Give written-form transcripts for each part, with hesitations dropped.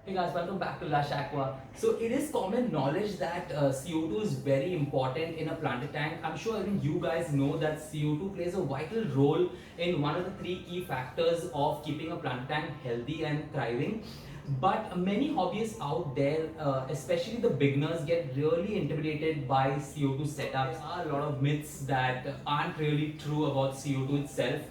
Hey guys, welcome back to Lush Aqua. So it is common knowledge that CO2 is very important in a planted tank. I'm sure even you guys know that CO2 plays a vital role in one of the three key factors of keeping a planted tank healthy and thriving. But many hobbyists out there, especially the beginners, get really intimidated by CO2 setups. There are a lot of myths that aren't really true about CO2 itself.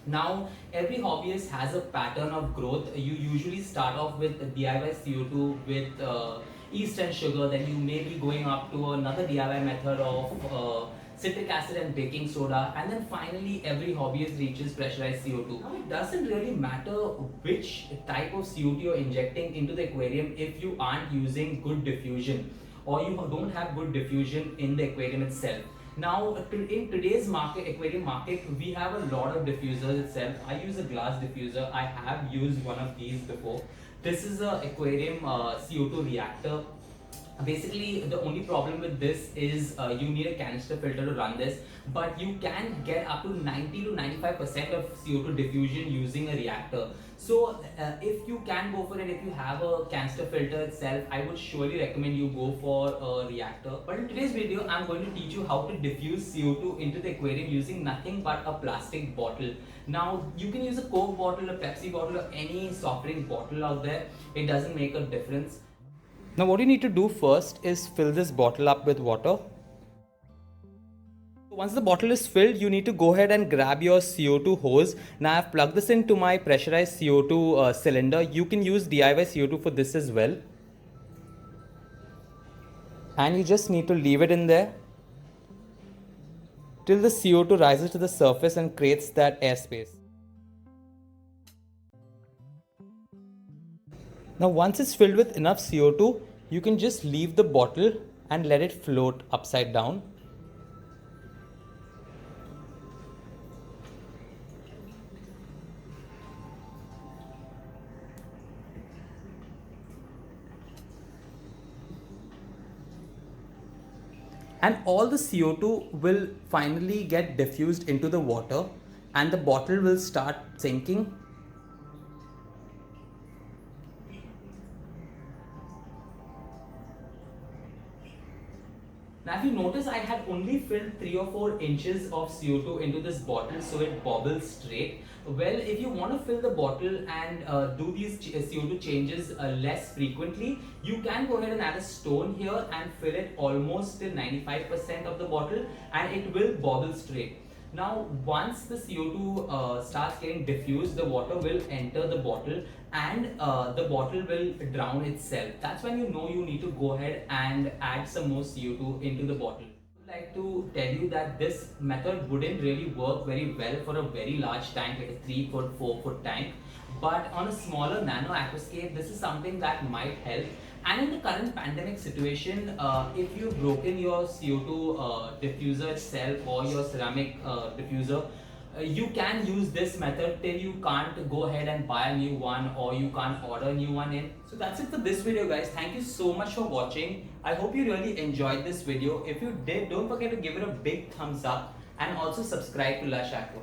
Now, every hobbyist has a pattern of growth. You usually start off with DIY CO2 with yeast and sugar, then you may be going up to another DIY method of citric acid and baking soda, and then finally every hobbyist reaches pressurized CO2. Now, it doesn't really matter which type of CO2 you're injecting into the aquarium if you aren't using good diffusion or you don't have good diffusion in the aquarium itself. Now, in today's market, aquarium market, we have a lot of diffusers itself. I use a glass diffuser. I have used one of these before. This is a aquarium CO2 reactor. Basically, the only problem with this is you need a canister filter to run this, but you can get up to 90 to 95% of CO2 diffusion using a reactor. So if you can go for it, if you have a canister filter itself, I would surely recommend you go for a reactor. But in today's video, I'm going to teach you how to diffuse CO2 into the aquarium using nothing but a plastic bottle. Now, you can use a Coke bottle, a Pepsi bottle, or any soft drink bottle out there. It doesn't make a difference. Now what you need to do first is fill this bottle up with water. Once the bottle is filled, you need to go ahead and grab your CO2 hose. Now I've plugged this into my pressurized CO2 cylinder. You can use DIY CO2 for this as well. And you just need to leave it in there till the CO2 rises to the surface and creates that airspace. Now once it's filled with enough CO2, you can just leave the bottle and let it float upside down. And all the CO2 will finally get diffused into the water and the bottle will start sinking. Now if you notice, I had only filled 3 or 4 inches of CO2 into this bottle so it bobbles straight. Well, if you want to fill the bottle and do these CO2 changes less frequently, you can go ahead and add a stone here and fill it almost till 95% of the bottle and it will bobble straight. Now, once the CO2 starts getting diffused, the water will enter the bottle and the bottle will drown itself. That's when you know you need to go ahead and add some more CO2 into the bottle. I would like to tell you that this method wouldn't really work very well for a very large tank, like a 3 foot, 4 foot tank. But on a smaller nano aquascape, this is something that might help. And in the current pandemic situation, if you've broken your CO2 diffuser itself or your ceramic diffuser, you can use this method till you can't go ahead and buy a new one or you can't order a new one in. So that's it for this video, guys. Thank you so much for watching. I hope you really enjoyed this video. If you did, don't forget to give it a big thumbs up and also subscribe to Lush Aqua.